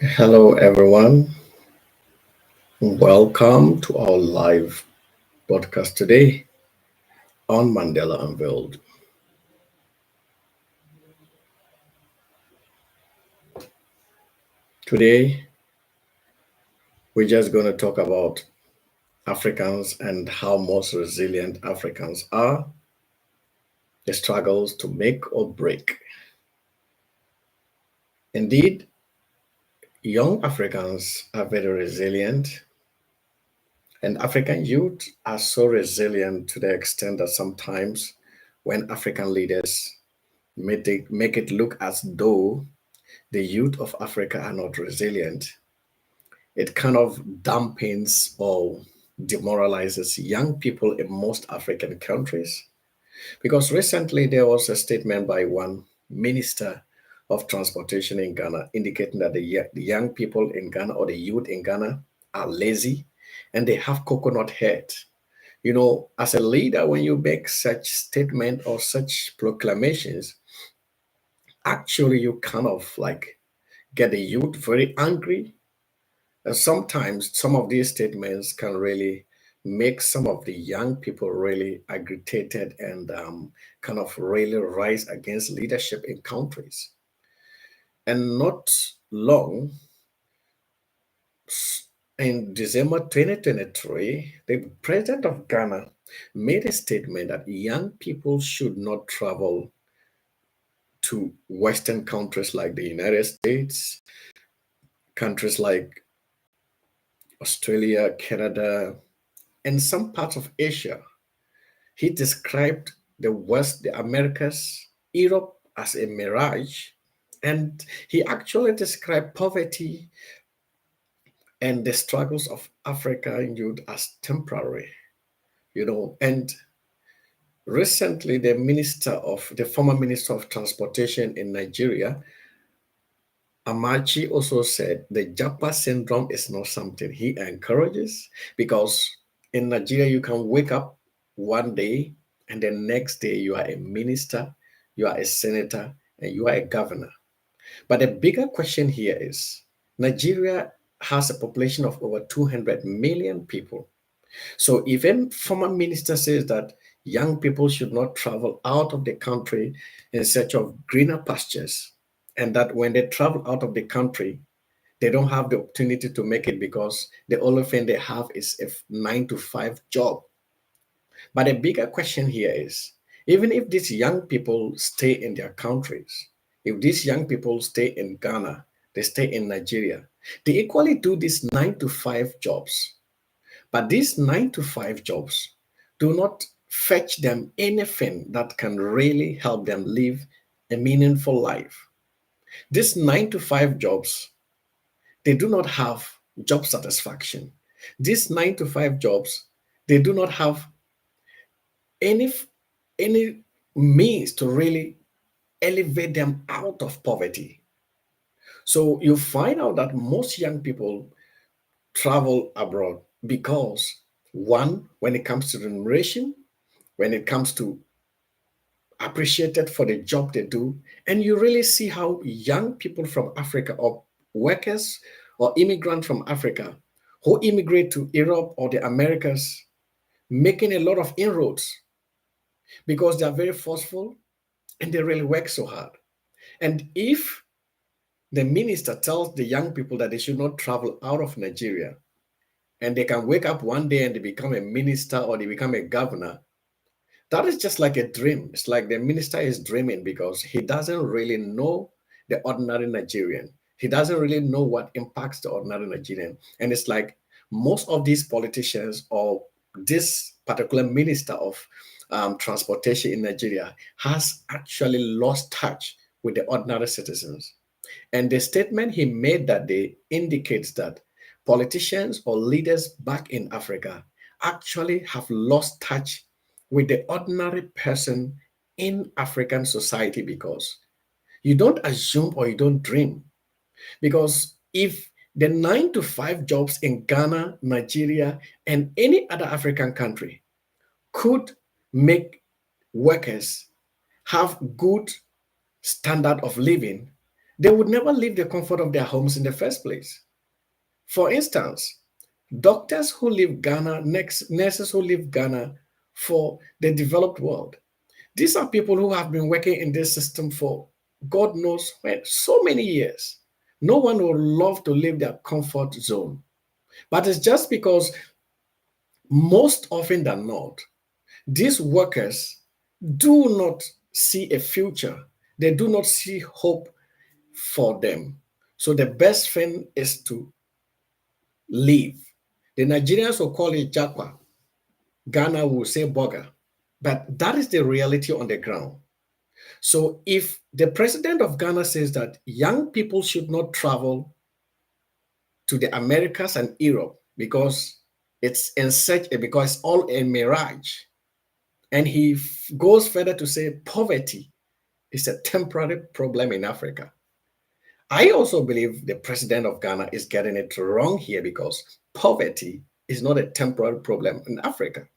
Hello, everyone. Welcome to our live podcast today on Mandela Unveiled. Today, we're just going to talk about Africans and how most resilient Africans are, the struggles to make or break. Indeed, young Africans are very resilient, and African youth are so resilient to the extent that sometimes when African leaders make it look as though the youth of Africa are not resilient, it kind of dampens or demoralizes young people in most African countries. Because recently there was a statement by one minister of transportation in Ghana indicating that the young people in Ghana or the youth in Ghana are lazy and they have coconut head. As a leader, when you make such statement or such proclamations, actually you kind of like get the youth very angry. And sometimes some of these statements can really make some of the young people really agitated and kind of really rise against leadership in countries. And not long, in December 2023, the president of Ghana made a statement that young people should not travel to Western countries like the United States, countries like Australia, Canada, and some parts of Asia. He described the West, the Americas, Europe as a mirage. And he actually described poverty and the struggles of African youth as temporary. And recently the former minister of transportation in Nigeria, Amachi, also said the Japa syndrome is not something he encourages because in Nigeria, you can wake up one day and the next day you are a minister, you are a senator, and you are a governor. But the bigger question here is Nigeria has a population of over 200 million people. So even former minister says that young people should not travel out of the country in search of greener pastures, and that when they travel out of the country, they don't have the opportunity to make it because the only thing they have is a 9 to 5 job. But the bigger question here is even if these young people stay in their countries, if these young people stay in Ghana, they stay in Nigeria, they equally do these 9 to 5 jobs. But these 9 to 5 jobs do not fetch them anything that can really help them live a meaningful life. These 9 to 5 jobs, they do not have job satisfaction. These 9 to 5 jobs, they do not have any any means to really elevate them out of poverty. So you find out that most young people travel abroad because one, when it comes to remuneration, when it comes to appreciated for the job they do, and you really see how young people from Africa or workers or immigrants from Africa who immigrate to Europe or the Americas making a lot of inroads because they are very forceful and they really work so hard. And if the minister tells the young people that they should not travel out of Nigeria and they can wake up one day and they become a minister or they become a governor, that is just like a dream. It's like the minister is dreaming because he doesn't really know the ordinary Nigerian. He doesn't really know what impacts the ordinary Nigerian. And it's like most of these politicians or this particular minister of transportation in Nigeria has actually lost touch with the ordinary citizens. And the statement he made that day indicates that politicians or leaders back in Africa actually have lost touch with the ordinary person in African society because you don't assume or you don't dream. Because if the 9 to 5 jobs in Ghana, Nigeria, and any other African country could make workers have good standard of living, they would never leave the comfort of their homes in the first place. For instance, doctors who leave Ghana, nurses who leave Ghana for the developed world. These are people who have been working in this system for God knows when, so many years. No one would love to leave their comfort zone. But it's just because most often than not, these workers do not see a future. They do not see hope for them. So the best thing is to leave. The Nigerians will call it Jakwa. Ghana will say Boga. But that is the reality on the ground. So if the president of Ghana says that young people should not travel to the Americas and Europe because it's in such a because it's all a mirage, and he goes further to say poverty is a temporary problem in Africa. I also believe the president of Ghana is getting it wrong here because poverty is not a temporary problem in Africa.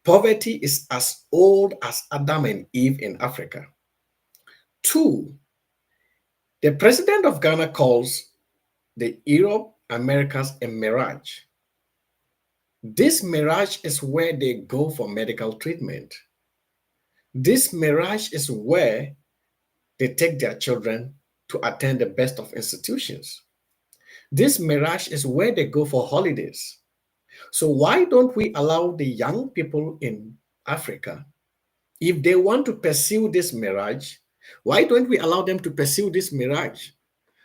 Poverty is as old as Adam and Eve in Africa. Two, the president of Ghana calls the Europe Americas a mirage. This mirage is where they go for medical treatment. This mirage is where they take their children to attend the best of institutions. This mirage is where they go for holidays. So, why don't we allow the young people in Africa, if they want to pursue this mirage, why don't we allow them to pursue this mirage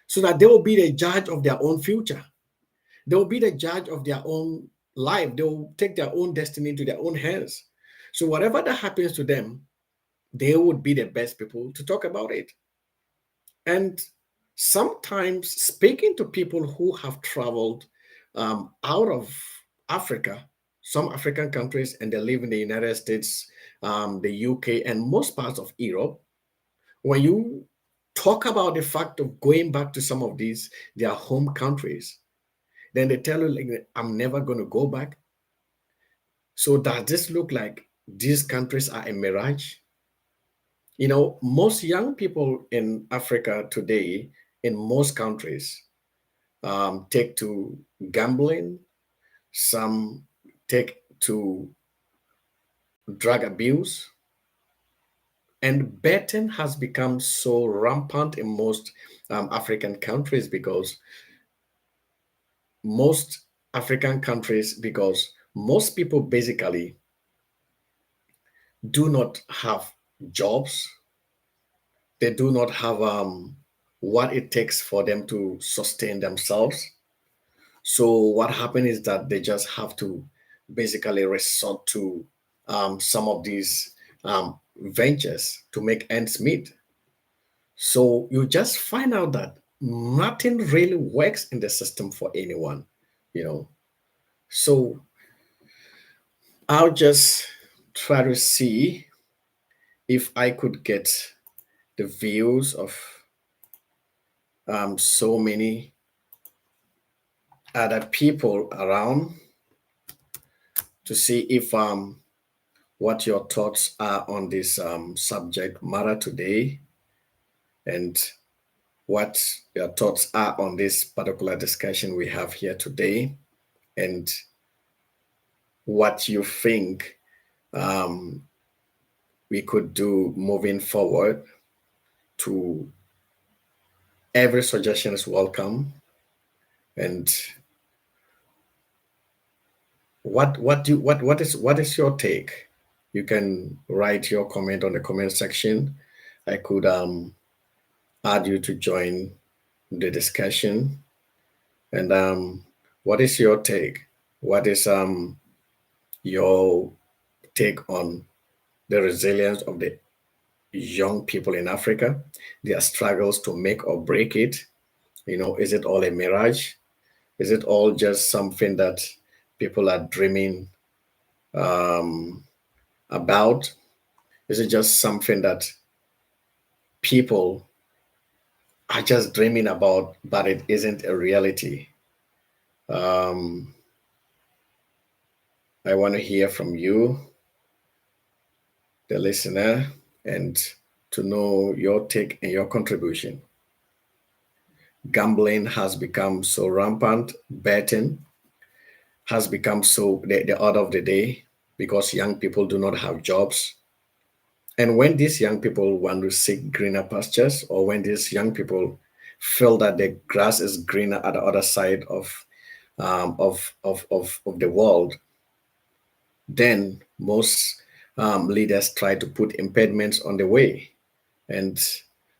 so that they will be the judge of their own future? They will be the judge of their own life. They will take their own destiny into their own hands. So, whatever that happens to them, they would be the best people to talk about it. And sometimes speaking to people who have traveled out of Africa, some African countries, and they live in the United States, the UK, and most parts of Europe, when you talk about the fact of going back to some of these, their home countries, then they tell you, like, I'm never going to go back. So does this look like these countries are a mirage? You know, most young people in Africa today, in most countries, take to gambling, some take to drug abuse, and betting has become so rampant in most African countries most because most people basically do not have jobs. They do not have what it takes for them to sustain themselves. So what happened is that they just have to basically resort to some of these ventures to make ends meet. So you just find out that nothing really works in the system for anyone, you know. So I'll just try to see if I could get the views of so many other people around to see if what your thoughts are on this subject matter today, and what your thoughts are on this particular discussion we have here today, and what you think um, we could do moving forward. To every suggestion is welcome. And what is your take? You can write your comment on the comment section. I could add you to join the discussion. And what is your take? What is your take on the resilience of the young people in Africa, their struggles to make or break it? You know, is it all a mirage? Is it all just something that people are dreaming um, about? Is it just something that people are just dreaming about, but it isn't a reality? Um, I want to hear from you, the listener, and to know your take and your contribution. Gambling has become so rampant, betting has become so the order of the day because young people do not have jobs. And when these young people want to seek greener pastures, or when these young people feel that the grass is greener at the other side of the world, then most leaders try to put impediments on the way. And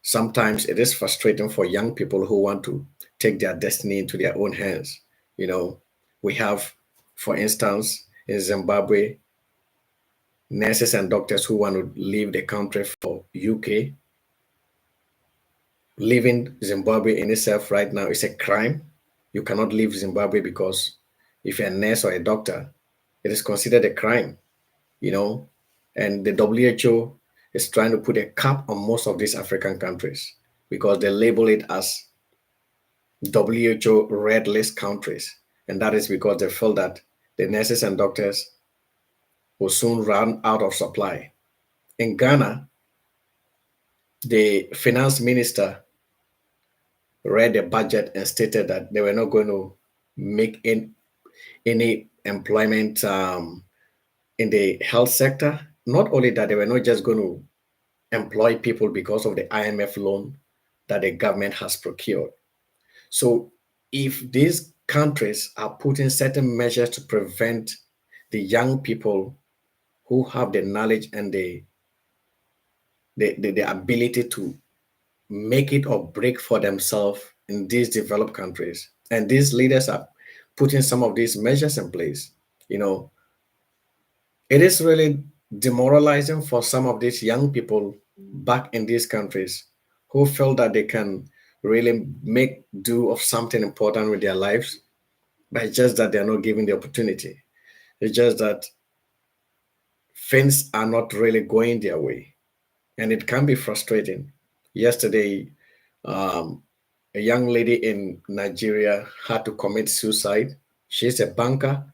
sometimes it is frustrating for young people who want to take their destiny into their own hands. You know, we have, for instance, in Zimbabwe, nurses and doctors who want to leave the country for UK. Leaving Zimbabwe in itself right now is a crime. You cannot leave Zimbabwe because if you're a nurse or a doctor, it is considered a crime, you know. And the WHO is trying to put a cap on most of these African countries because they label it as WHO red list countries. And that is because they feel that the nurses and doctors will soon run out of supply. In Ghana, the finance minister read the budget and stated that they were not going to make any employment in the health sector. Not only that, they were not just going to employ people because of the IMF loan that the government has procured. So, if these countries are putting certain measures to prevent the young people who have the knowledge and the ability to make it or break for themselves in these developed countries, and these leaders are putting some of these measures in place, you know, it is really demoralizing for some of these young people back in these countries who feel that they can really make do of something important with their lives, but it's just that they're not given the opportunity. It's just that things are not really going their way, and it can be frustrating. Yesterday, um, a young lady in Nigeria had to commit suicide. She's a banker,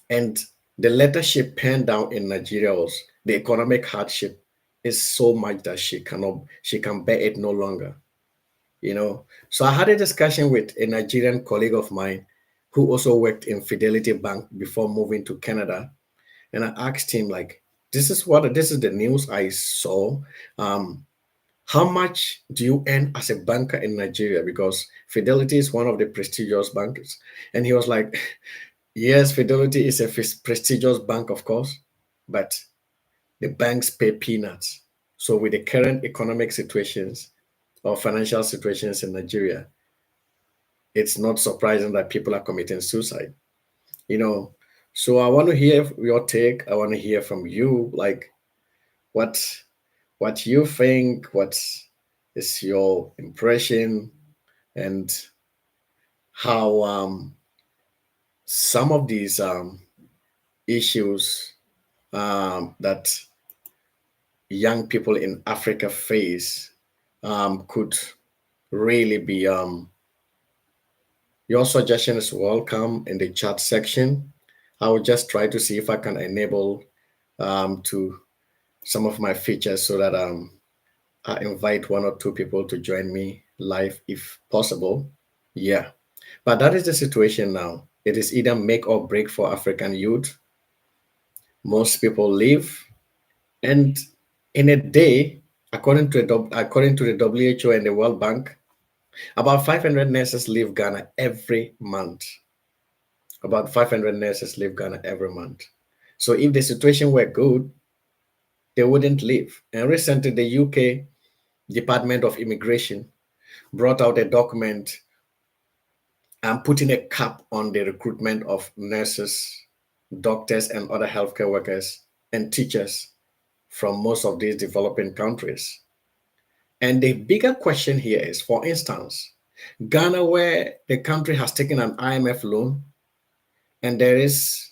and the letter she penned down in Nigeria was the economic hardship is so much that she can bear it no longer. You know, so I had a discussion with a Nigerian colleague of mine who also worked in Fidelity Bank before moving to Canada, and I asked him like, this is the news I saw. Um, how much do you earn as a banker in Nigeria? Because Fidelity is one of the prestigious banks. And he was like, yes, Fidelity is a prestigious bank, of course, but the banks pay peanuts. So, with the current economic situations or financial situations in Nigeria, it's not surprising that people are committing suicide, you know. So, I want to hear your take. I want to hear from you, like, what what you think, what is your impression, and how some of these issues that young people in Africa face could really be. Your suggestion is welcome in the chat section. I will just try to see if I can enable to some of my features so that I invite one or two people to join me live if possible. Yeah, but that is the situation now. It is either make or break for African youth. Most people leave, and in a day, according to the WHO and the World Bank, about 500 nurses leave Ghana every month. About 500 nurses leave Ghana every month. So if the situation were good, they wouldn't leave. And recently, the UK Department of Immigration brought out a document and putting a cap on the recruitment of nurses, doctors, and other healthcare workers and teachers from most of these developing countries. And the bigger question here is, for instance, Ghana, where the country has taken an IMF loan and there is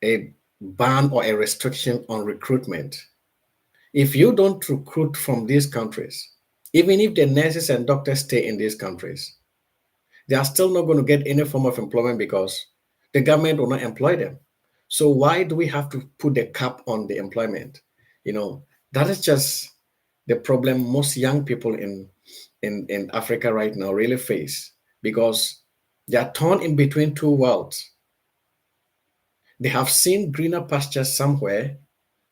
a ban or a restriction on recruitment. If you don't recruit from these countries, even if the nurses and doctors stay in these countries, they are still not going to get any form of employment because the government will not employ them. So why do we have to put the cap on the employment? You know, That is just the problem most young people in Africa right now really face, because they are torn in between two worlds. They have seen greener pastures somewhere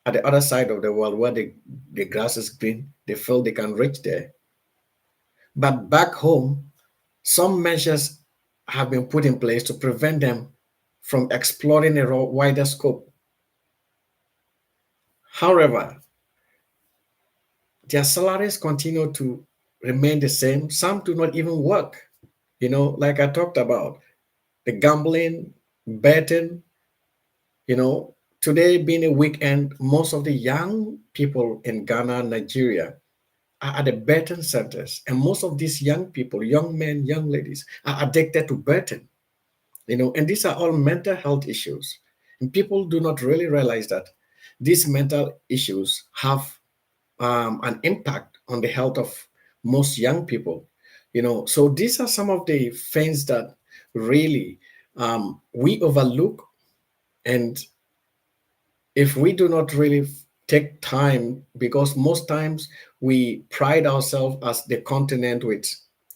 at the other side of the world where the grass is green. They feel they can reach there. But back home, some measures have been put in place to prevent them from exploring a wider scope. However, their salaries continue to remain the same. Some do not even work. Like I talked about, the gambling, betting, today being a weekend, most of the young people in Ghana, Nigeria, are at the betting centers. And most of these young people, young men, young ladies, are addicted to betting. And these are all mental health issues. And people do not really realize that these mental issues have an impact on the health of most young people. So these are some of the things that really we overlook. And if we do not really take time, because most times we pride ourselves as the continent with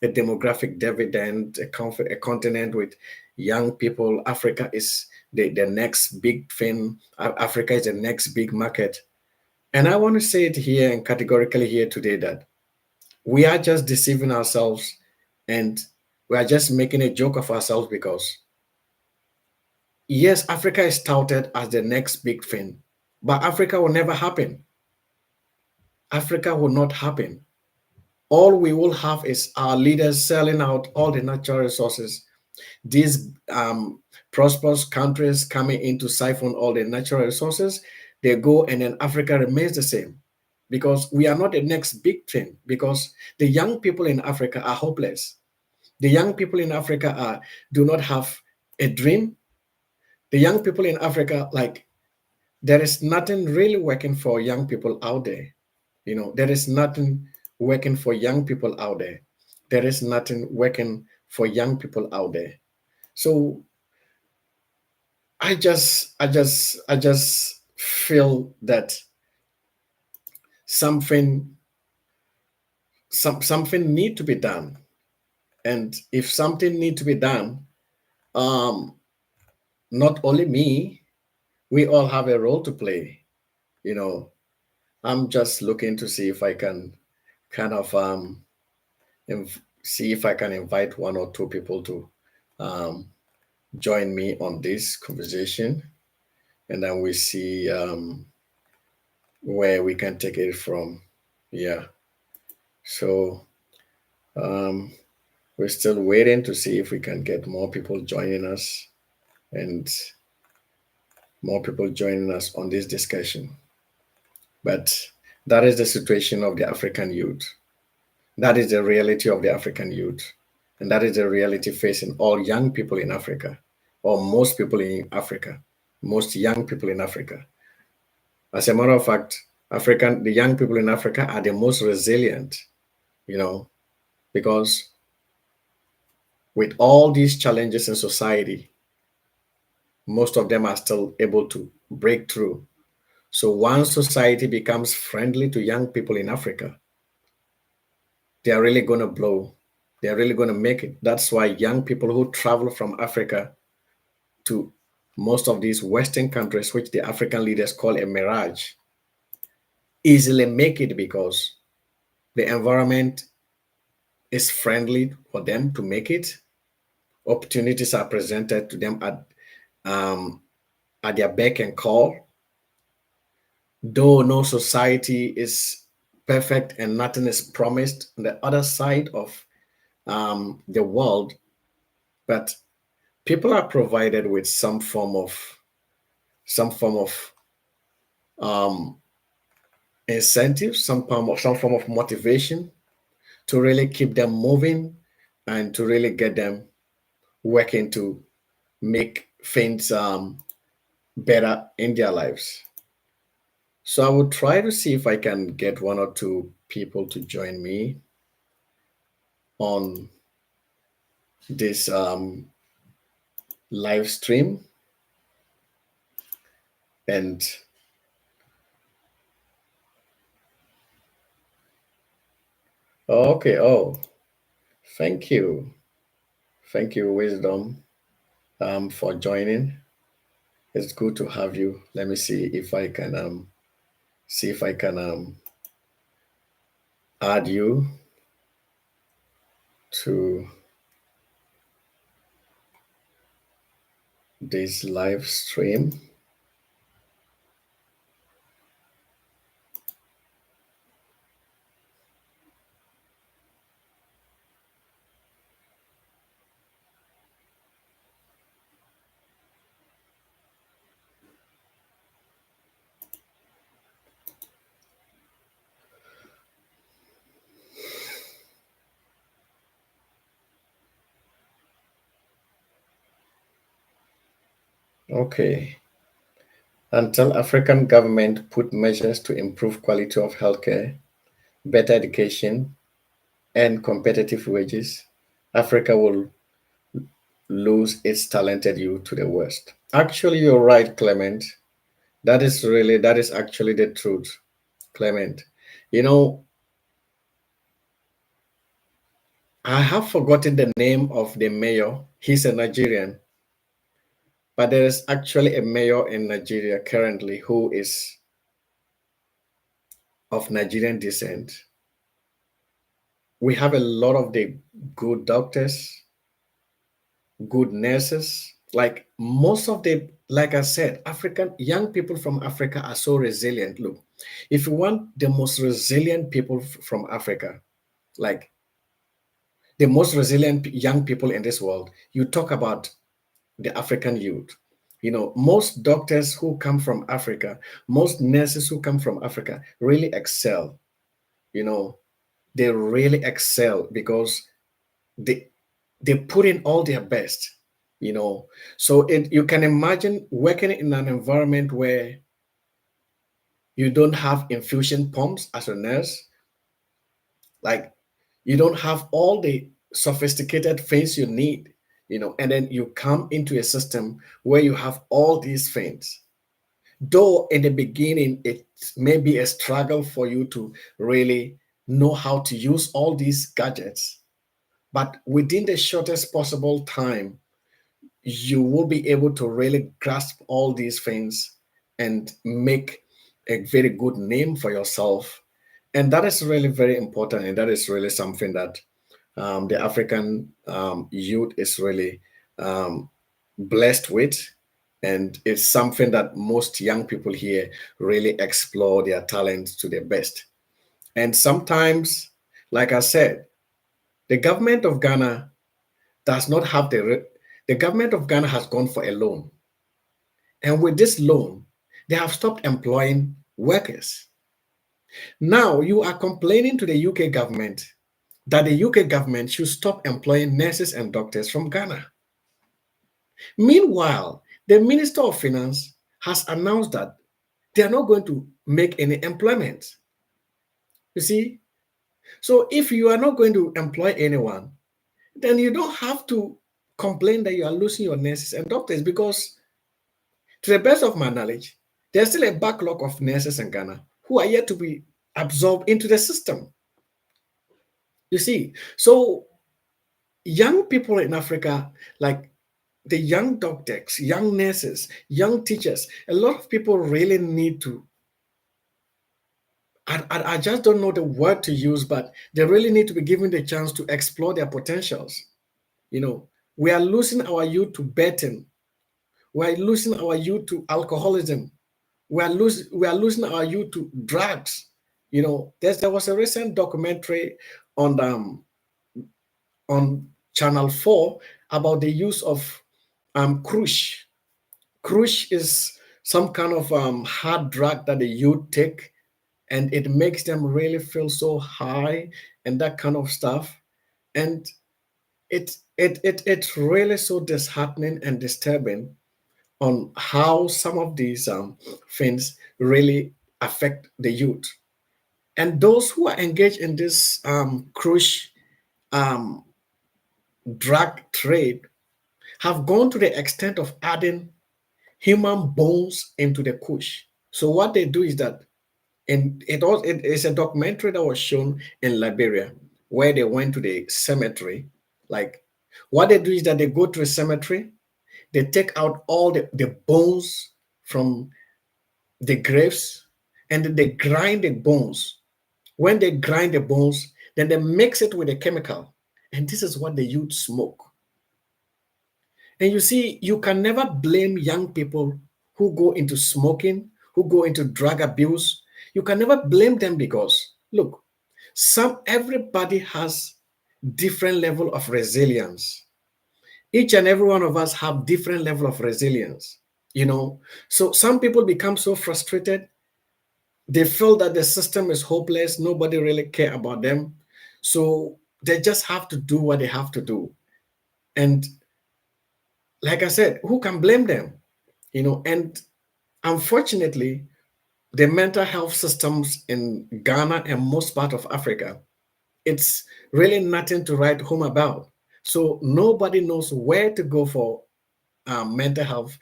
a demographic dividend, a continent with young people. Africa is the next big thing. Africa is the next big market. And I want to say it here and categorically here today that we are just deceiving ourselves, and we are just making a joke of ourselves, because yes, Africa is touted as the next big thing, but Africa will never happen. Africa will not happen. All we will have is our leaders selling out all the natural resources. These prosperous countries coming in to siphon all the natural resources. They go, and then Africa remains the same, because we are not the next big thing, because the young people in Africa are hopeless. The young people in Africa do not have a dream. The young people in Africa, like, there is nothing really working for young people out there. There is nothing working for young people out there. There is nothing working for young people out there. So I just feel that something something need to be done. And if something need to be done, um, not only me, we all have a role to play. You know, I'm just looking to see if I can kind of see if I can invite one or two people to um, join me on this conversation, and then we see where we can take it from. Yeah. So um, we're still waiting to see if we can get more people joining us, and more people joining us on this discussion. But that is the situation of the African youth. That is the reality of the African youth. And that is the reality facing all young people in Africa, or most people in Africa, most young people in Africa. As a matter of fact, the young people in Africa are the most resilient, you know, because with all these challenges in society, most of them are still able to break through. So once society becomes friendly to young people in Africa, they are really going to blow. They are really going to make it. That's why young people who travel from Africa to most of these Western countries, which the African leaders call a mirage, easily make it, because the environment is friendly for them to make it. Opportunities are presented to them um, at their beck and call. Though no society is perfect and nothing is promised on the other side of the world, but people are provided with some form of um, incentive, some form of motivation to really keep them moving, and to really get them working to make things better in their lives. So I will try to see if I can get one or two people to join me on this live stream, and Okay. Oh, thank you. Thank you, Wisdom, for joining. It's good to have you. Let me see if I can add you to this live stream. Okay. Until African government put measures to improve quality of healthcare, better education, and competitive wages, Africa will lose its talented youth to the West. Actually, you're right, Clement. That is actually the truth, Clement. You know, I have forgotten the name of the mayor. He's a Nigerian, but there is actually a mayor in Nigeria currently who is of Nigerian descent. We have a lot of the good doctors, good nurses. Like most of the, like I said, African young people from Africa are so resilient. Look, if you want the most resilient people from Africa, like the most resilient young people in this world, you talk about the African youth. You know, most doctors who come from Africa, most nurses who come from Africa really excel. You know, they really excel because they they put in all their best. You know, so you can imagine working in an environment where you don't have infusion pumps as a nurse, like you don't have all the sophisticated things you need, you know, and then you come into a system where you have all these things. Though in the beginning it may be a struggle for you to really know how to use all these gadgets, but within the shortest possible time you will be able to really grasp all these things and make a very good name for yourself. And that is really very important. And that is really something that the African youth is really um, blessed with. And it's something that most young people here really explore their talents to their best. And sometimes, like I said, the government of Ghana does not have the government of Ghana has gone for a loan. And with this loan, they have stopped employing workers. Now you are complaining to the UK government that the UK government should stop employing nurses and doctors from Ghana. Meanwhile, the Minister of Finance has announced that they are not going to make any employment. You see? So if you are not going to employ anyone, then you don't have to complain that you are losing your nurses and doctors because, to the best of my knowledge, there's still a backlog of nurses in Ghana who are yet to be absorbed into the system. You see? So young people in Africa, like the young doctors, young nurses, young teachers, a lot of people really need to. I just don't know the word to use, but they really need to be given the chance to explore their potentials. You know, we are losing our youth to betting. We are losing our youth to alcoholism. We are losing our youth to drugs. You know, there was a recent documentary on on Channel 4 about the use of crush. Crush is some kind of hard drug that the youth take, and it makes them really feel so high and that kind of stuff. And it's really so disheartening and disturbing on how some of these things really affect the youth. And those who are engaged in this cruise um, drug trade have gone to the extent of adding human bones into the kush. So what they do is that, and it is a documentary that was shown in Liberia, where they went to the cemetery. Like what they do is that they go to a cemetery, they take out all the bones from the graves, and then they grind the bones. When they grind the bones, then they mix it with a chemical. And this is what the youth smoke. And you see, you can never blame young people who go into smoking, who go into drug abuse. You can never blame them because, look, everybody has different level of resilience. Each and every one of us have different level of resilience, you know. So some people become so frustrated, they feel that the system is hopeless, nobody really care about them. So they just have to do what they have to do. And like I said, who can blame them? You know, and unfortunately, the mental health systems in Ghana and most part of Africa, it's really nothing to write home about. So nobody knows where to go for mental health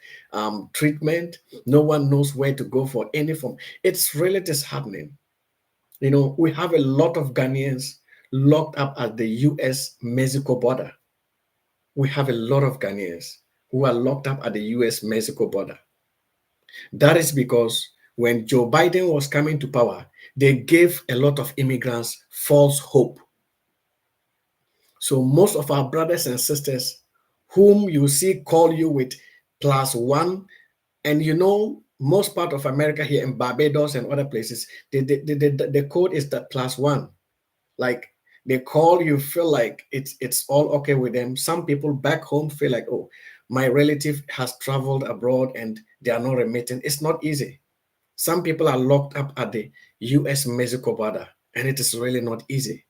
treatment. No one knows where to go for any form. It's really disheartening. You know, we have a lot of Ghanaians locked up at the US Mexico border. We have a lot of Ghanaians who are locked up at the US Mexico border. That is because when Joe Biden was coming to power, they gave a lot of immigrants false hope. So most of our brothers and sisters whom you see call you with +1, and you know, most part of America here in Barbados and other places, the code is that +1. Like they call you, feel like it's all okay with them. Some people back home feel like, oh, my relative has traveled abroad and they are not remitting. It's not easy. Some people are locked up at the US Mexico border, and it is really not easy.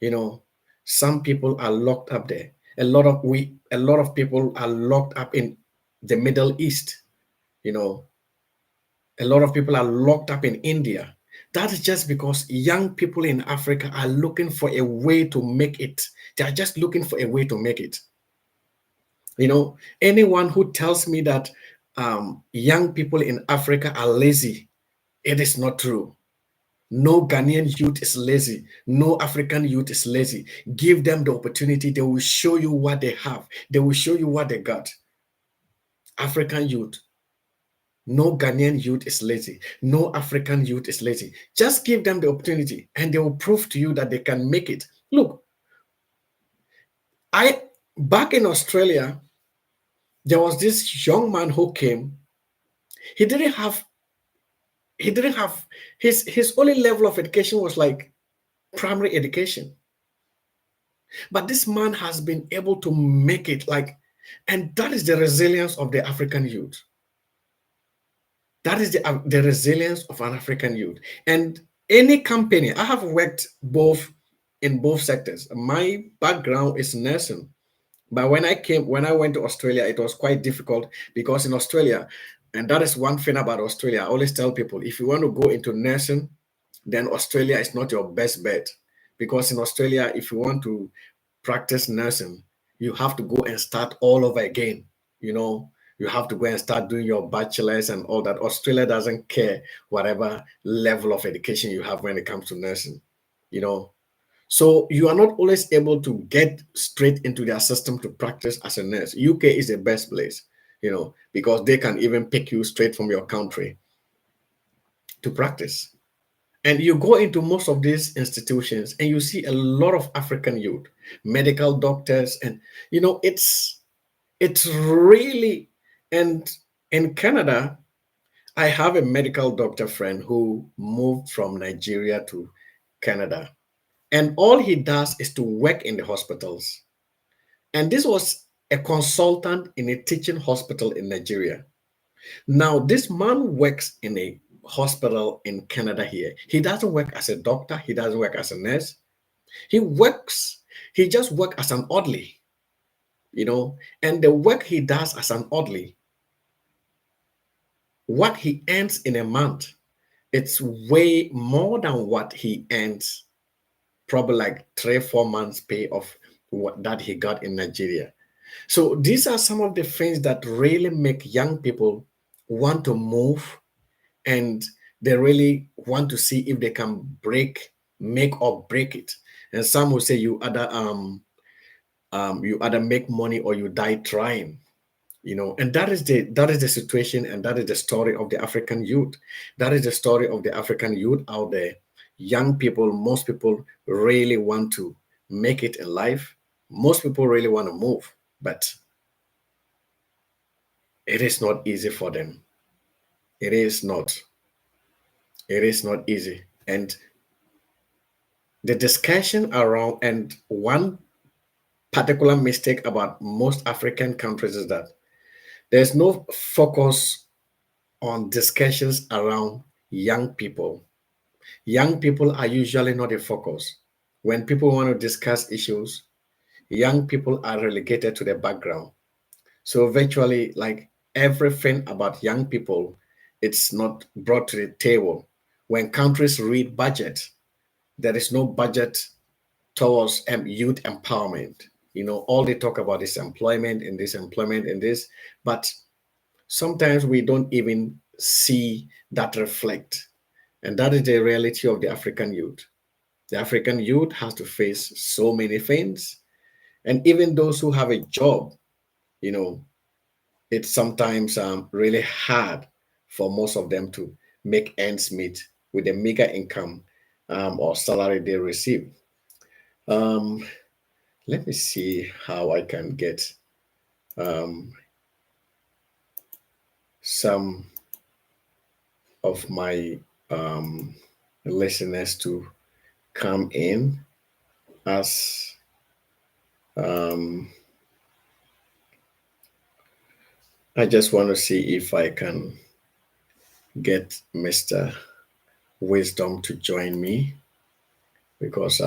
You know, some people are locked up there. A lot of people are locked up in the Middle East. You know, a lot of people are locked up in India. That is just because young people in Africa are looking for a way to make it. They are just looking for a way to make it. You know, anyone who tells me that young people in Africa are lazy, it is not true. No Ghanaian youth is lazy. No African youth is lazy. Give them the opportunity. They will show you what they have. They will show you what they got. African youth. No Ghanaian youth is lazy. No African youth is lazy. Just give them the opportunity and they will prove to you that they can make it. Look, I back in Australia, there was this young man who came. He didn't have he didn't have his only level of education was like primary education. But this man has been able to make it like, and that is the resilience of the African youth. That is the resilience of an African youth. And any company, I have worked both in both sectors. My background is nursing. But when I went to Australia, it was quite difficult because in Australia, and that is one thing about Australia, I always tell people if you want to go into nursing, then Australia is not your best bet. Because in Australia, if you want to practice nursing, you have to go and start all over again. You know, you have to go and start doing your bachelor's and all that. Australia doesn't care whatever level of education you have when it comes to nursing, you know. So you are not always able to get straight into their system to practice as a nurse. UK is the best place, you know, because they can even pick you straight from your country to practice. And you go into most of these institutions and you see a lot of African youth, medical doctors, and you know, it's really, and in Canada, I have a medical doctor friend who moved from Nigeria to Canada. And all he does is to work in the hospitals. And this was a consultant in a teaching hospital in Nigeria. Now, this man works in a hospital in Canada here. He doesn't work as a doctor, he doesn't work as a nurse. He just works as an oddly, you know, and the work he does as an oddly, what he earns in a month, it's way more than what he earns probably like 3 4 months pay of what that he got in Nigeria. So these are some of the things that really make young people want to move, and they really want to see if they can make or break it. And some will say you either make money or you die trying. And that is the situation, and that is the story of the African youth. That is the story of the African youth out there. Young people, most people really want to make it in life. Most people really want to move, but it is not easy for them. It is not. It is not easy. And the discussion around, and one particular mistake about most African countries is that there's no focus on discussions around young people. Young people are usually not a focus. When people want to discuss issues, young people are relegated to the background. So virtually, like everything about young people, it's not brought to the table. When countries read budget, there is no budget towards youth empowerment. All they talk about is employment and this employment and this, but sometimes we don't even see that reflect. And that is the reality of the African youth. The African youth has to face so many things. And even those who have a job, you know, it's sometimes really hard for most of them to make ends meet with the meager income or salary they receive. Um, Let me see how I can get um, some of my um, listeners to come in as um, I just want to see if I can get Mr. Wisdom to join me because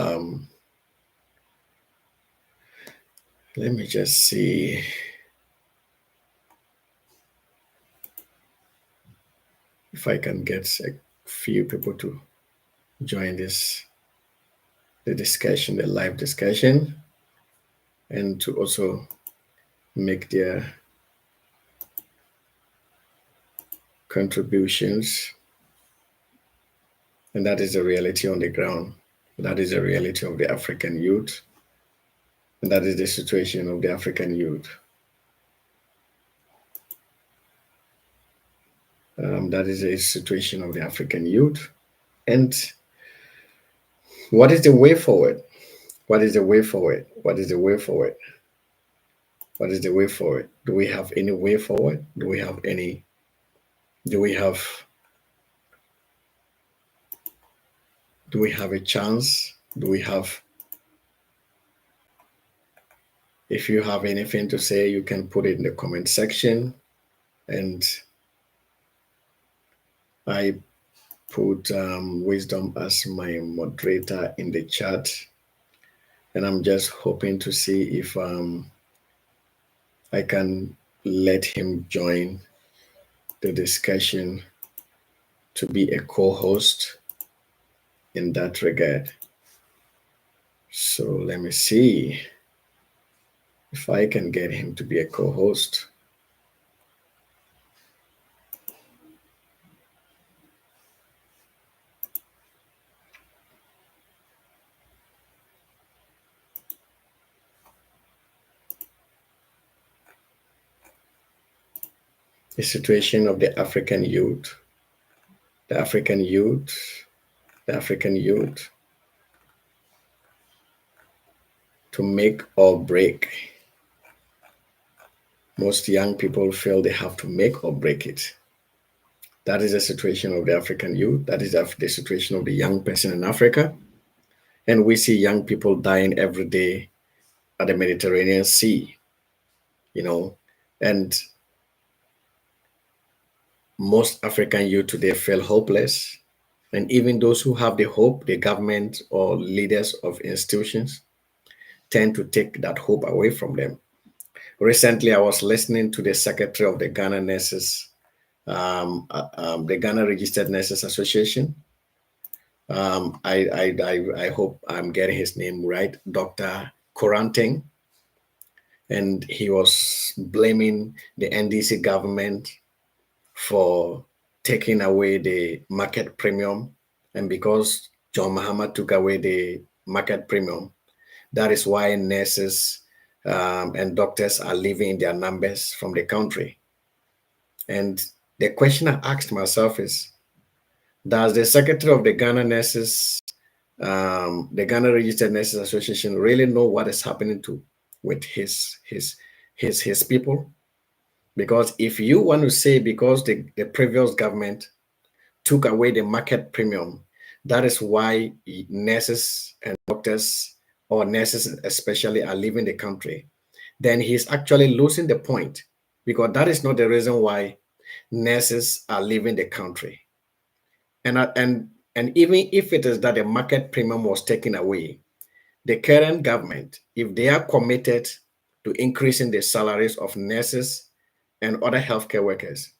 let me just see if I can get a few people to join the discussion, the live discussion, and to also make their contributions. And that is the reality on the ground. That is the reality of the African youth. And that is the situation of the African youth. That is the situation of the African youth. And what is the way forward? What is the way forward? What is the way forward? What is the way forward? Do we have any way forward? Do we have do we have a chance? Do we have If you have anything to say, you can put it in the comment section. And I put Wisdom as my moderator in the chat. And I'm just hoping to see if I can let him join the discussion to be a co-host in that regard. So let me see if I can get him to be a co-host. The situation of the African youth, the African youth, the African youth, to make or break. Most young people feel they have to make or break it. That is the situation of the African youth. That is the situation of the young person in Africa. And we see young people dying every day at the Mediterranean Sea, and most African youth today feel hopeless. And even those who have the hope, the government or leaders of institutions tend to take that hope away from them. Recently, I was listening to the secretary of the Ghana Nurses, the Ghana Registered Nurses Association. I hope I'm getting his name right, Dr. Koranteng. And he was blaming the NDC government for taking away the market premium. And because John Mahama took away the market premium. That is why nurses and doctors are leaving their numbers from the country. And the question I asked myself is, does the secretary of the Ghana Nurses, the Ghana Registered Nurses Association, really know what is happening to with his people? Because if you want to say because the previous government took away the market premium, that is why nurses and doctors, or nurses especially, are leaving the country, then he's actually losing the point, because that is not the reason why nurses are leaving the country. And even if it is that the market premium was taken away, the current government, if they are committed to increasing the salaries of nurses and other healthcare workers,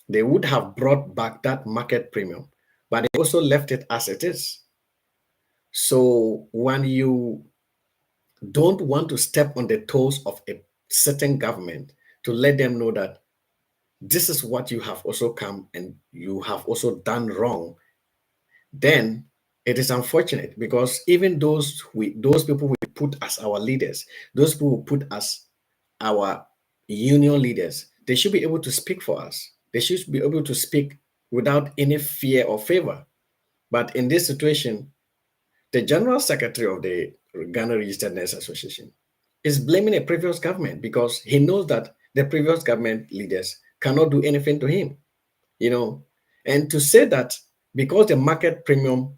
they would have brought back that market premium, but they also left it as it is. So when you don't want to step on the toes of a certain government to let them know that this is what you have also come and you have also done wrong, then it is unfortunate, because even those people we put as our leaders, those people we put as our union leaders, they should be able to speak for us. They should be able to speak without any fear or favor. But in this situation, the general secretary of the Ghana Registered Nurse Association is blaming a previous government because he knows that the previous government leaders cannot do anything to him, you know. And to say that because the market premium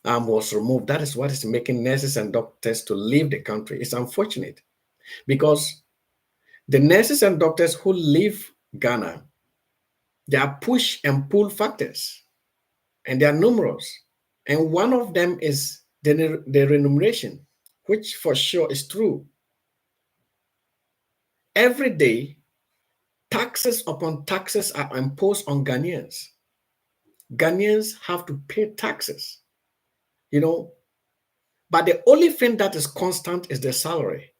was removed, that is what is making nurses and doctors to leave the country. It's unfortunate, because the nurses and doctors who leave Ghana, there are push and pull factors, and they are numerous. And one of them is the remuneration, which for sure is true. Every day, taxes upon taxes are imposed on Ghanaians. Ghanaians have to pay taxes, you know, but the only thing that is constant is the salary.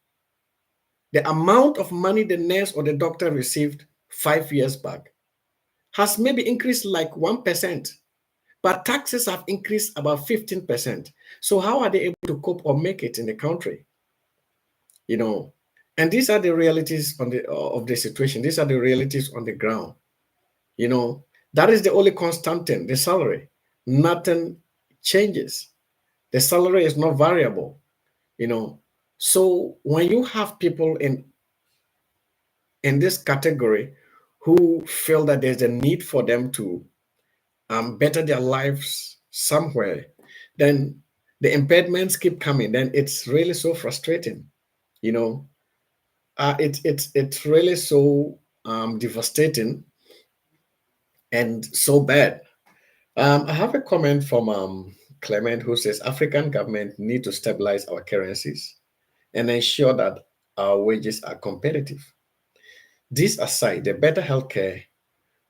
The amount of money the nurse or the doctor received 5 years back has maybe increased like 1%, but taxes have increased about 15%. So how are they able to cope or make it in the country? You know, and these are the realities on the of the situation. These are the realities on the ground. You know, that is the only constant thing, the salary. Nothing changes. The salary is not variable, you know. So when you have people in this category who feel that there's a need for them to better their lives somewhere, then the impediments keep coming. Then it's really so frustrating, you know. It's really so devastating and so bad. I have a comment from Clement, who says African government need to stabilize our currencies and ensure that our wages are competitive. This aside, the better healthcare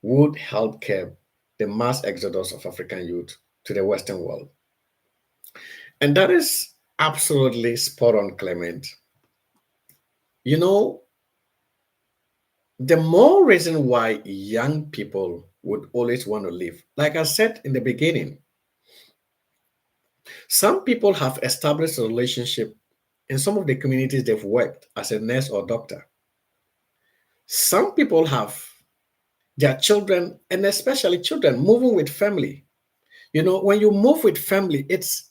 would help curb the mass exodus of African youth to the Western world. And that is absolutely spot on, Clement. You know, the more reason why young people would always want to live. Like I said in the beginning, some people have established a relationship in some of the communities they've worked as a nurse or doctor. Some people have their children, and especially children, moving with family. You know, when you move with family, it's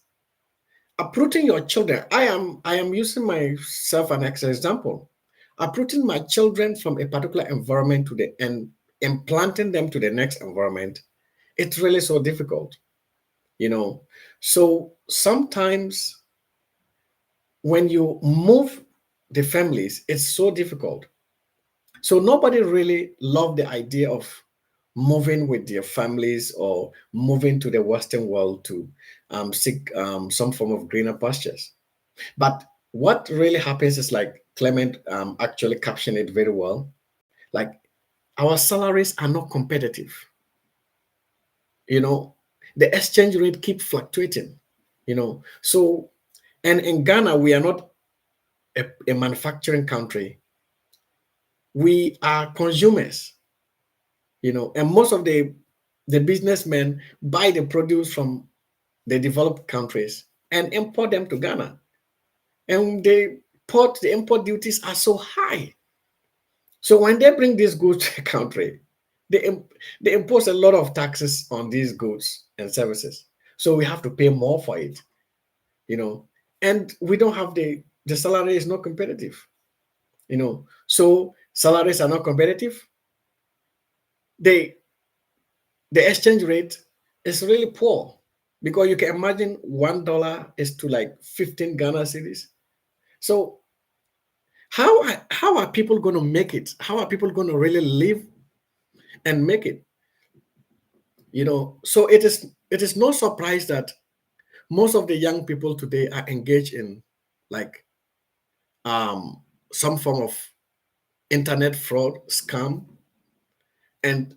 uprooting your children. I am using myself as an example. Uprooting my children from a particular environment to the and implanting them to the next environment. It's really so difficult, you know. So sometimes when you move the families, it's so difficult. So nobody really loved the idea of moving with their families or moving to the Western world to seek some form of greener pastures. But what really happens is, like Clement actually captioned it very well, like our salaries are not competitive. You know, the exchange rate keep fluctuating. You know, so and in Ghana we are not a manufacturing country. We are consumers, you know, and most of the businessmen buy the produce from the developed countries. and import them to Ghana. And the import duties are so high. So when they bring these goods to the country, they impose a lot of taxes on these goods and services. So we have to pay more for it, you know, and we don't have the salary is not competitive, you know. So salaries are not competitive. They the exchange rate is really poor because you can imagine $1 is to like 15 Ghana cities. So how are people going to make it? How are people going to really live and make it? You know, so it is no surprise that most of the young people today are engaged in like um some form of internet fraud scam, and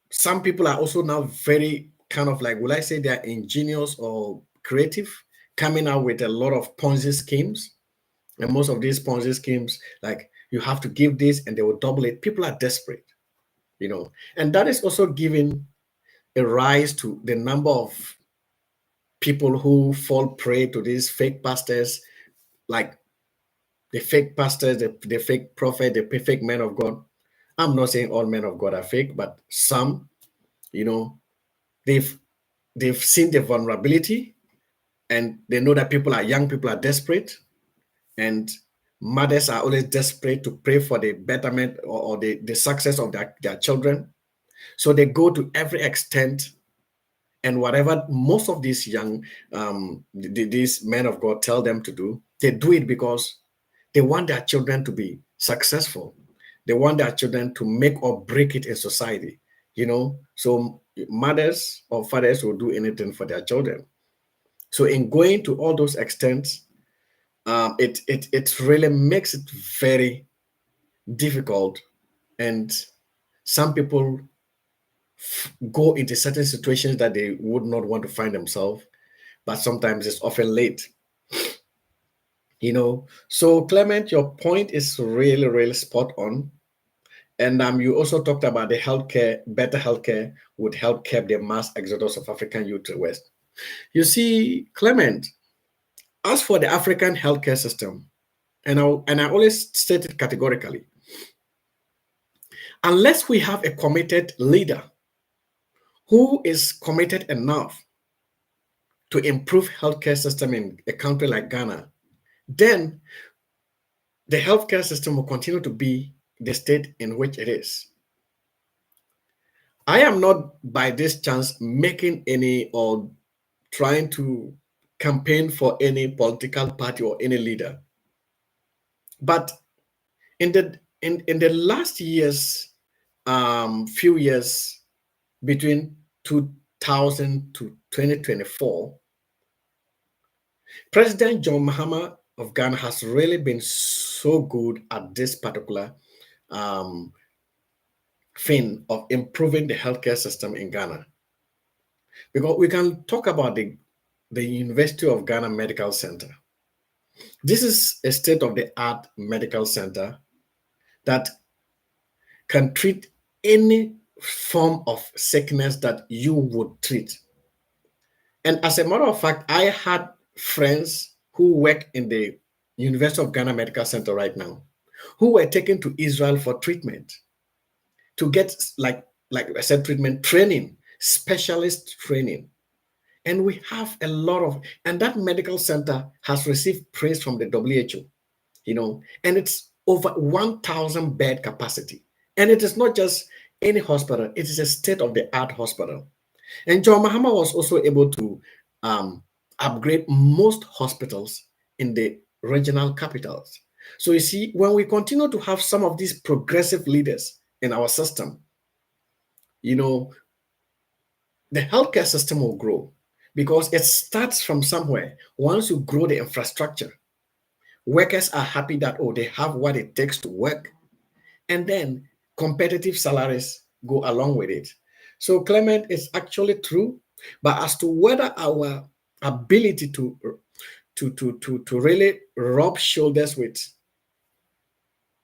some people are also now very kind of like, will I say they're ingenious or creative, coming out with a lot of Ponzi schemes. And most of these Ponzi schemes, like you have to give this and they will double it. People are desperate, you know, and that is also giving a rise to the number of people who fall prey to these fake pastors, like the fake pastors, the fake prophet, the fake men of God. I'm not saying all men of God are fake, but some, you know, they've they've seen the vulnerability and they know that young people are desperate, and mothers are always desperate to pray for the betterment or the success of their children. So they go to every extent and whatever most of these young these men of God tell them to do, they do it because they want their children to be successful. They want their children to make or break it in society, you know. So mothers or fathers will do anything for their children. So in going to all those extents, it really makes it very difficult, and some people go into certain situations that they would not want to find themselves, but sometimes it's often late, you know. So Clement, your point is really, really spot on. And you also talked about the healthcare, better healthcare would help curb the mass exodus of African youth to the West. You see, Clement, as for the African healthcare system, and I always state it categorically, unless we have a committed leader who is committed enough to improve healthcare system in a country like Ghana, then the healthcare system will continue to be the state in which it is. I am not by this chance making any or trying to campaign for any political party or any leader. But in the last years, few years between 2000 to 2024, President John Mahama of Ghana has really been so good at this particular um, thing of improving the healthcare system in Ghana. Because we can talk about the University of Ghana Medical Center. This is a state of the art medical center that can treat any form of sickness that you would treat. And as a matter of fact, I had friends who work in the University of Ghana Medical Center right now who were taken to Israel for treatment to get like I said, treatment training, specialist training. And we have a lot of, and that medical center has received praise from the WHO, you know, and it's over 1,000 bed capacity. And it is not just any hospital, it is a state of the art hospital. And John Mahama was also able to upgrade most hospitals in the regional capitals. So you see, when we continue to have some of these progressive leaders in our system, you know, the healthcare system will grow because it starts from somewhere. Once you grow the infrastructure, workers are happy that, oh, they have what it takes to work, and then competitive salaries go along with it. So Clement is actually true, but as to whether our ability to really rub shoulders with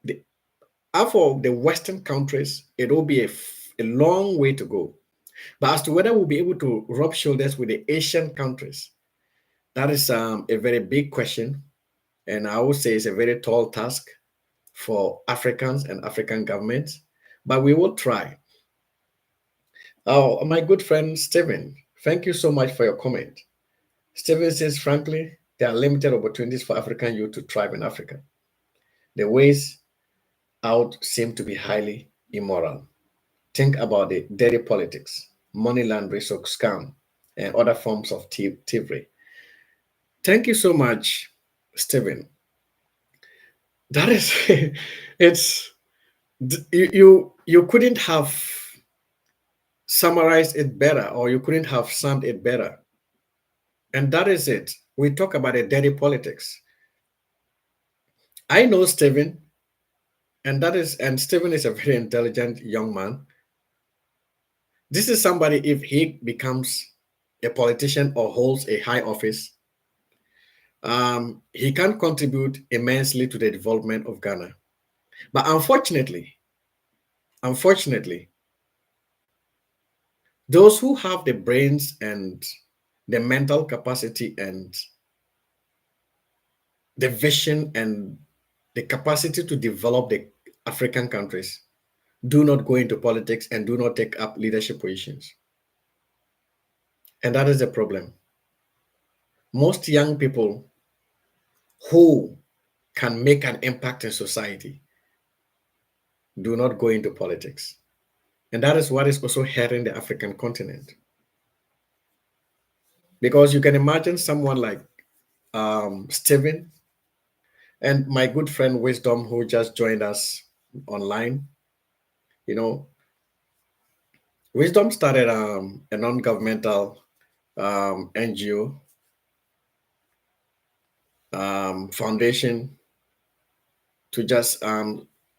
the for the Western countries, it will be a long way to go. But as to whether we'll be able to rub shoulders with the Asian countries, That is a very big question, and I would say it's a very tall task for Africans and African governments, but we will try. Oh, my good friend Stephen, thank you so much for your comment. Stephen says, frankly, there are limited opportunities for African youth to thrive in Africa. The ways out seem to be highly immoral. Think about the dirty politics, money laundering, so scam, and other forms of thievery. Thank you so much, Stephen. That is, it's you couldn't have summarized it better, or you couldn't have summed it better. And that is it. We talk about the dirty politics. I know Stephen, and Stephen is a very intelligent young man. This is somebody, if he becomes a politician or holds a high office, he can contribute immensely to the development of Ghana. But unfortunately, those who have the brains and the mental capacity and the vision and the capacity to develop the African countries do not go into politics and do not take up leadership positions. And that is the problem. Most young people who can make an impact in society do not go into politics. And that is what is also hurting the African continent. Because you can imagine someone like Stephen and my good friend Wisdom, who just joined us online. You know, Wisdom started a non governmental NGO foundation to just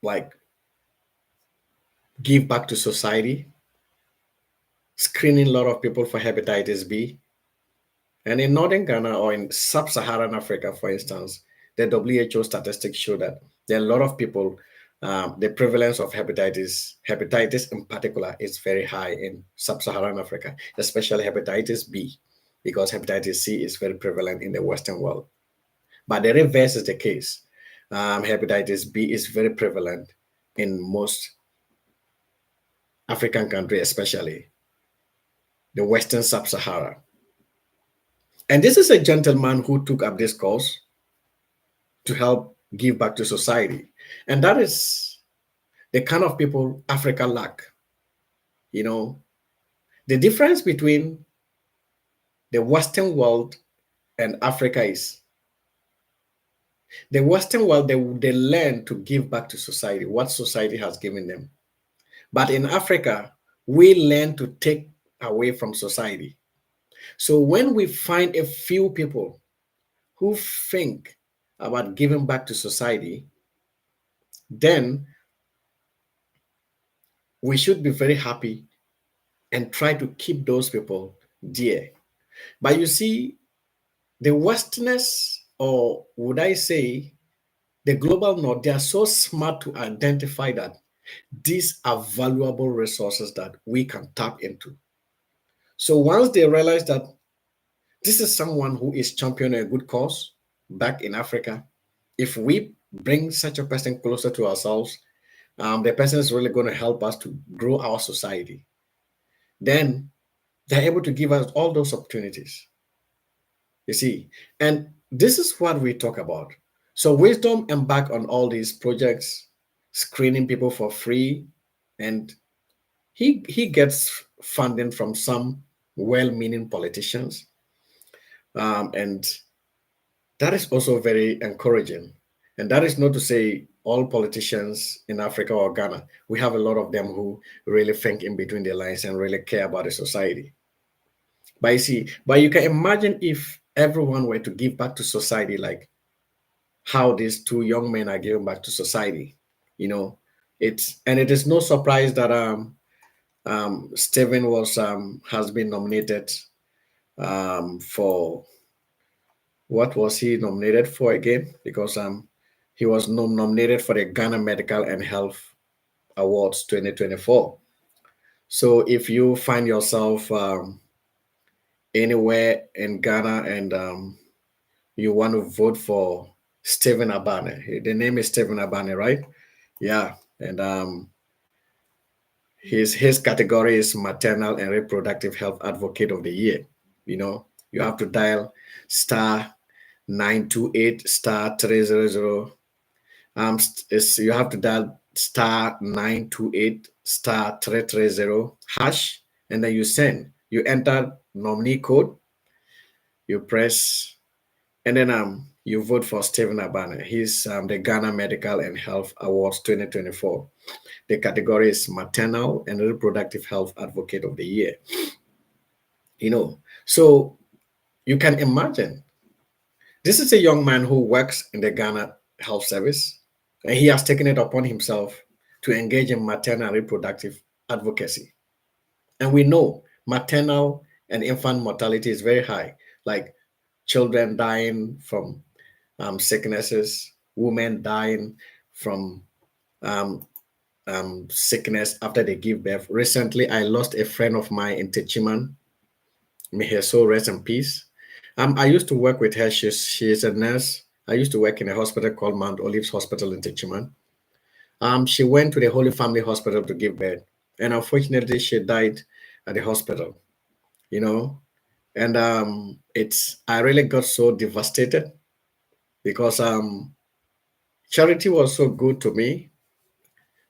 like give back to society, screening a lot of people for hepatitis B. And in northern Ghana or in sub-Saharan Africa, for instance, the WHO statistics show that there are a lot of people. The prevalence of hepatitis in particular, is very high in sub-Saharan Africa, especially hepatitis B, because hepatitis C is very prevalent in the Western world. But the reverse is the case. Hepatitis B is very prevalent in most African countries, especially the Western Sub-Sahara. And this is a gentleman who took up this cause to help give back to society. And that is the kind of people Africa lack. You know, the difference between the Western world and Africa is the Western world, they learn to give back to society, what society has given them. But in Africa, we learn to take away from society. So when we find a few people who think about giving back to society, then we should be very happy and try to keep those people dear. But you see, the Westerners, or would I say the global north, they are so smart to identify that these are valuable resources that we can tap into. So once they realize that this is someone who is championing a good cause back in Africa, if we bring such a person closer to ourselves, the person is really going to help us to grow our society. Then they're able to give us all those opportunities. You see, and this is what we talk about. So Wisdom embark on all these projects, screening people for free, and he gets funding from some well-meaning politicians, and that is also very encouraging. And that is not to say all politicians in Africa or Ghana. We have a lot of them who really think in between the lines and really care about the society. But you see, but you can imagine if everyone were to give back to society like how these two young men are giving back to society. You know, it is no surprise that Stephen was has been nominated for what was he nominated for again? Because he was nominated for the Ghana Medical and Health Awards 2024. So if you find yourself anywhere in Ghana and you want to vote for Stephen Abane. The name is Stephen Abane, right? Yeah. And his category is maternal and reproductive health advocate of the year. You have to dial star 928 star 300. You have to dial star 928 star 330 hash, and then you send. You enter nominee code, you press, and then you vote for Stephen Abane. He's the Ghana Medical and Health Awards 2024. The category is maternal and reproductive health advocate of the year. So you can imagine this is a young man who works in the Ghana Health Service, and he has taken it upon himself to engage in maternal and reproductive advocacy. And we know maternal and infant mortality is very high, like children dying from sicknesses, women dying from um, sickness after they give birth. Recently, I lost a friend of mine in Techiman. May her soul rest in peace. I used to work with her. She's a nurse. I used to work in a hospital called Mount Olives Hospital in Techiman. She went to the Holy Family Hospital to give birth, and unfortunately, she died at the hospital. You know, and I really got so devastated because Charity was so good to me.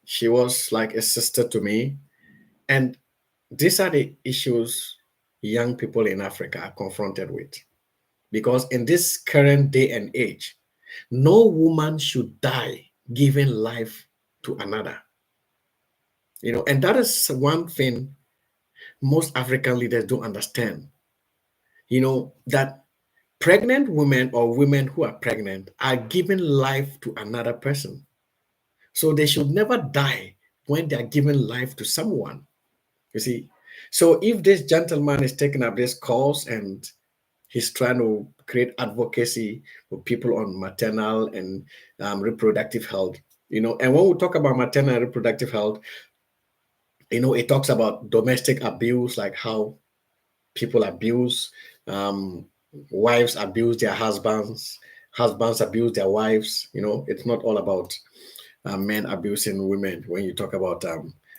She was like a sister to me, and these are the issues young people in Africa are confronted with. Because in this current day and age, no woman should die giving life to another. And that is one thing most African leaders don't understand. That pregnant women or women who are pregnant are giving life to another person. So they should never die when they are giving life to someone. You see? So if this gentleman is taking up this cause and he's trying to create advocacy for people on maternal and reproductive health, and when we talk about maternal and reproductive health, it talks about domestic abuse, like how people abuse, wives abuse their husbands, husbands abuse their wives. It's not all about men abusing women. When you talk about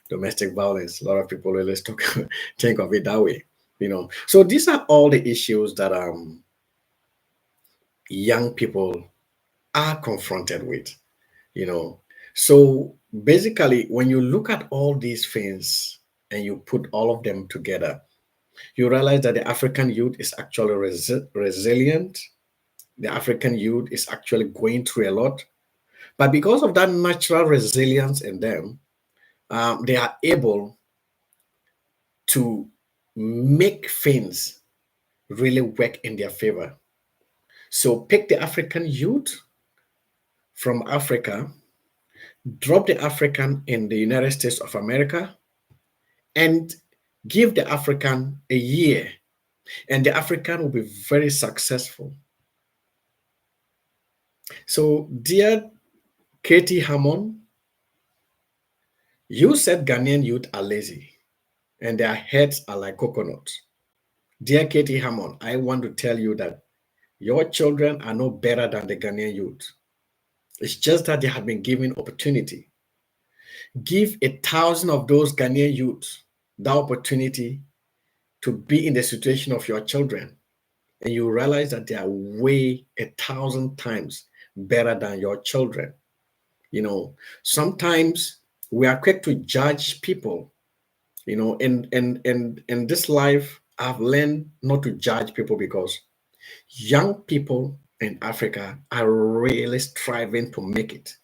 domestic violence, a lot of people always think of it that way. So these are all the issues that young people are confronted with. So basically, when you look at all these things and you put all of them together, you realize that the African youth is actually resilient. The African youth is actually going through a lot. But because of that natural resilience in them, they are able to make things really work in their favor. So pick the African youth from Africa, drop the African in the United States of America, and give the African a year, and the African will be very successful. So, dear Katie Hammond, you said Ghanaian youth are lazy and their heads are like coconuts. Dear Katie Hammond, I want to tell you that your children are no better than the Ghanaian youth. It's just that they have been given opportunity. Give 1,000 of those Ghanaian youths the opportunity to be in the situation of your children, and you realize that they are way 1,000 times better than your children. Sometimes we are quick to judge people. In this life, I've learned not to judge people because young people in Africa are really striving to make it.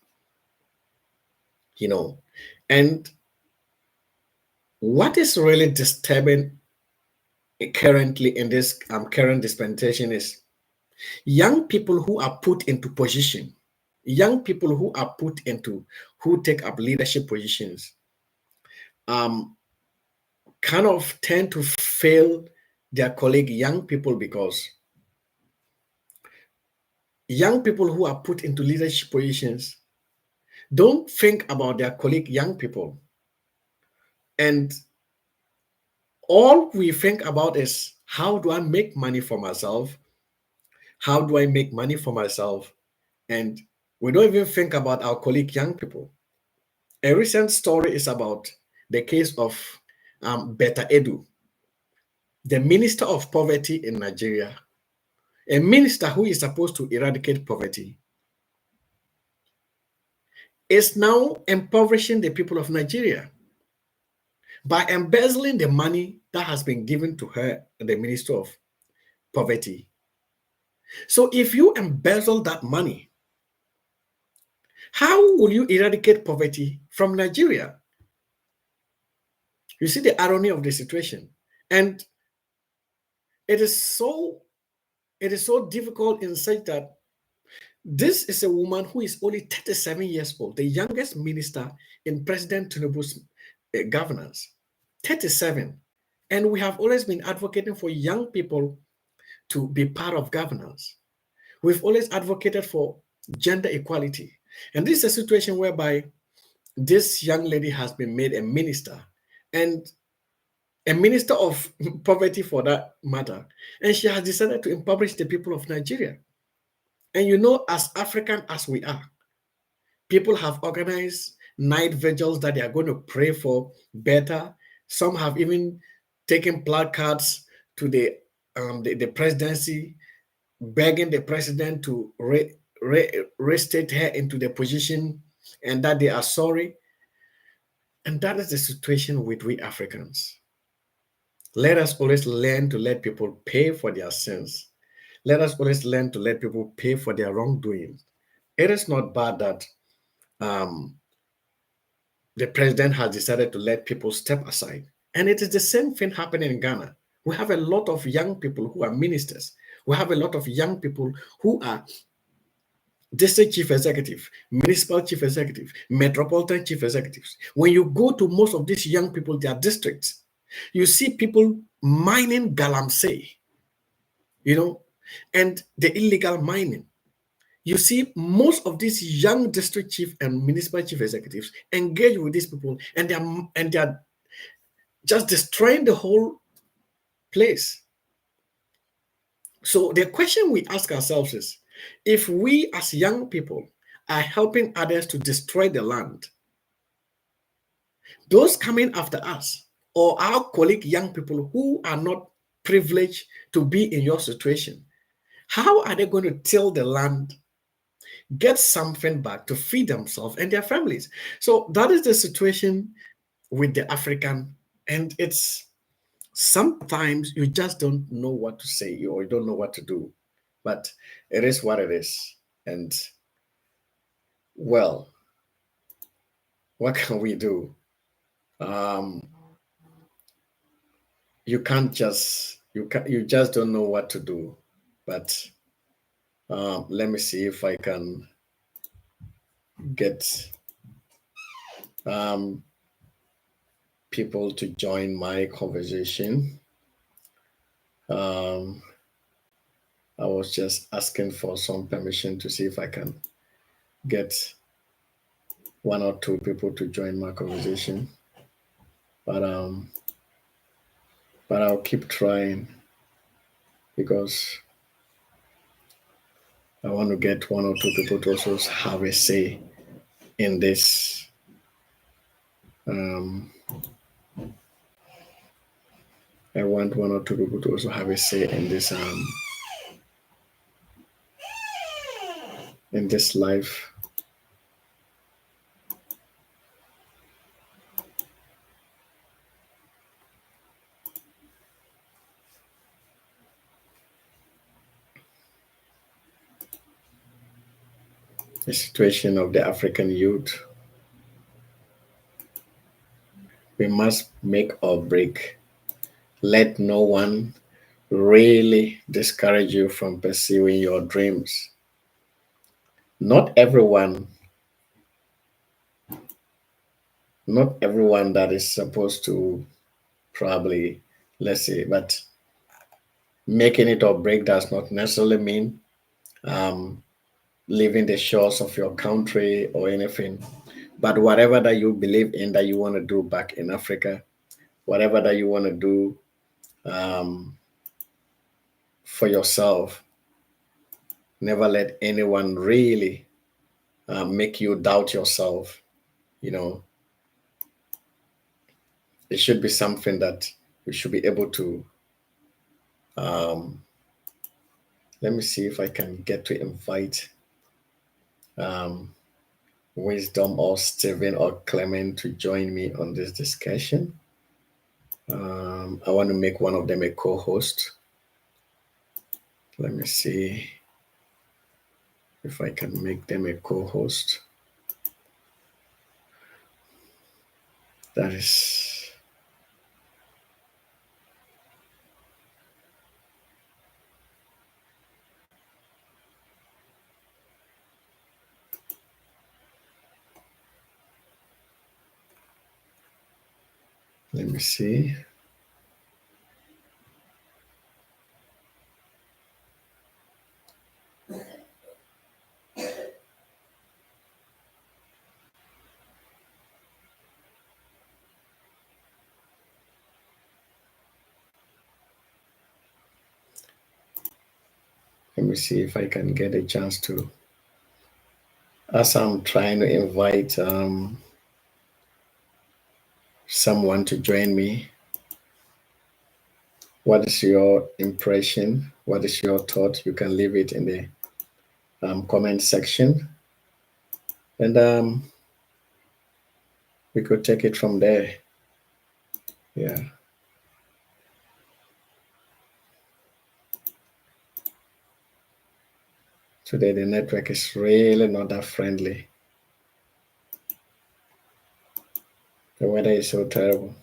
And what is really disturbing currently in this current dispensation is young people who are put into position, young people who take up leadership positions, kind of tend to fail their colleague young people because young people who are put into leadership positions don't think about their colleague young people. And all we think about is, how do I make money for myself? How do I make money for myself? And we don't even think about our colleague young people. A recent story is about the case of Beta Edu, the minister of poverty in Nigeria, a minister who is supposed to eradicate poverty, is now impoverishing the people of Nigeria by embezzling the money that has been given to her, the minister of poverty. So if you embezzle that money, how will you eradicate poverty from Nigeria? You see the irony of the situation. And it is so difficult in such that this is a woman who is only 37 years old, the youngest minister in President Tinubu's governance. 37. And we have always been advocating for young people to be part of governance. We've always advocated for gender equality. And this is a situation whereby this young lady has been made a minister, and a minister of poverty for that matter. And she has decided to impoverish the people of Nigeria. And you know, as African as we are, people have organized night vigils that they are going to pray for better. Some have even taken placards to the presidency, begging the president to restate her into the position and that they are sorry. And that is the situation with we Africans. Let us always learn to let people pay for their sins. Let us always learn to let people pay for their wrongdoings. It is not bad that the president has decided to let people step aside. And it is the same thing happening in Ghana. We have a lot of young people who are ministers. We have a lot of young people who are district chief executive, municipal chief executive, metropolitan chief executives. When you go to most of these young people, their districts, you see people mining galamsey, and the illegal mining. You see most of these young district chief and municipal chief executives engage with these people, and they're just destroying the whole place. So the question we ask ourselves is, if we as young people are helping others to destroy the land, those coming after us or our colleague young people who are not privileged to be in your situation, how are they going to till the land, get something back to feed themselves and their families? So that is the situation with the African, and it's sometimes you just don't know what to say or you don't know what to do, but it is what it is. And well, what can we do? You can't just you just don't know what to do. But let me see if I can get people to join my conversation. I was just asking for some permission to see if I can get one or two people to join my conversation. But I'll keep trying because I want to get one or two people to also have a say in this. I want one or two people to also have a say in this life. The situation of the African youth. We must make or break. Let no one really discourage you from pursuing your dreams. Not everyone that is supposed to probably, let's say, but making it or break does not necessarily mean leaving the shores of your country or anything. But whatever that you believe in that you want to do back in Africa, whatever that you want to do for yourself, Never let anyone really make you doubt yourself. You know, it should be something that you should be able to. Um, Let me see if I can get to invite um, Wisdom or Stephen or Clement to join me on this discussion. I want to make one of them a co host. Let me see if I can make them a co host. That is, let me see. Let me see if I can get a chance to. As I'm trying to invite someone to join me, what is your impression? What is your thought? You can leave it in the comment section, and we could take it from there. Yeah. Today the network is really not that friendly. The weather is so terrible.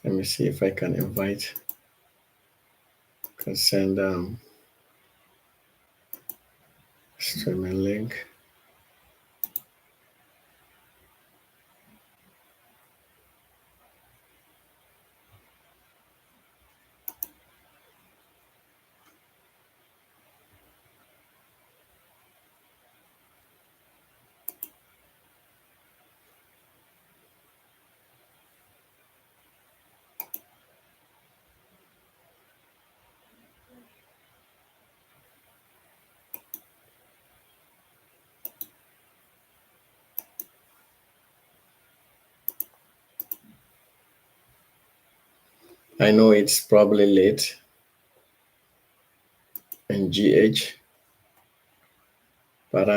Let me see if I can invite. Can send streaming link. I know it's probably late in GH, but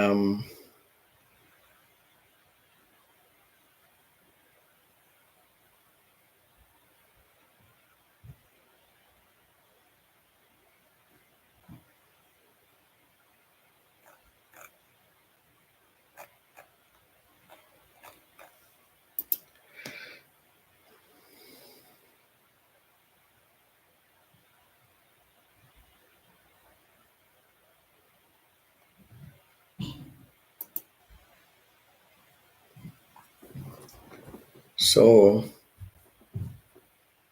so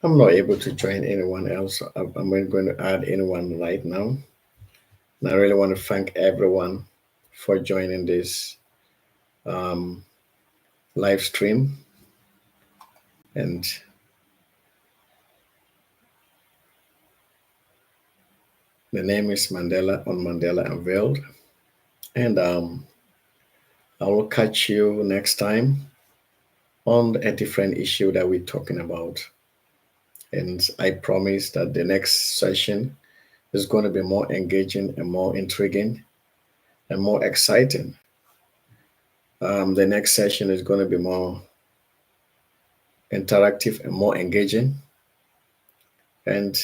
I'm not able to join anyone else. I'm not going to add anyone right now. And I really want to thank everyone for joining this um, live stream. And the name is Mandela on Mandela Unveiled. And I will catch you next time on a different issue that we're talking about. And I promise that the next session is going to be more engaging and more intriguing and more exciting. The next session is going to be more interactive and more engaging. And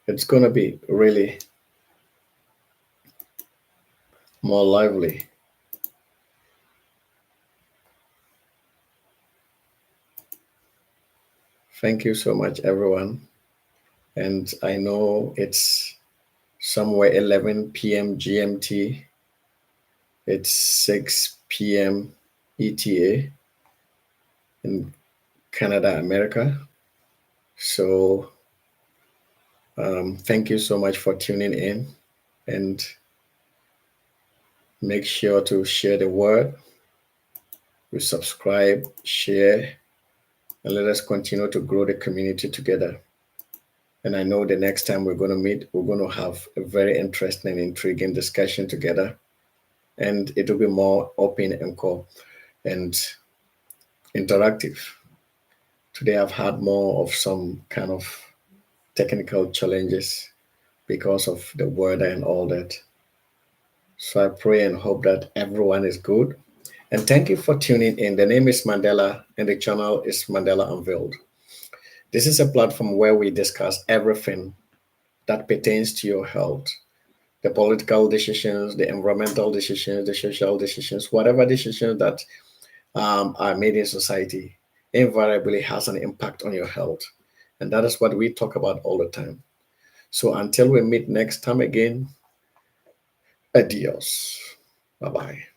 it's going to be really more lively. Thank you so much, everyone. And I know it's somewhere 11 p.m. GMT, it's 6 p.m. ETA in Canada, America. So Thank you so much for tuning in, and make sure to share the word. You subscribe, share, and let us continue to grow the community together. And I know the next time we're going to meet, we're going to have a very interesting and intriguing discussion together. And it will be more open and and interactive. Today, I've had more of some kind of technical challenges because of the weather and all that. So I pray and hope that everyone is good. And thank you for tuning in. The name is Mandela, and the channel is Mandela Unveiled. This is a platform where we discuss everything that pertains to your health, the political decisions, the environmental decisions, the social decisions, whatever decisions that are made in society invariably has an impact on your health. And that is what we talk about all the time. So until we meet next time again, adios. Bye bye.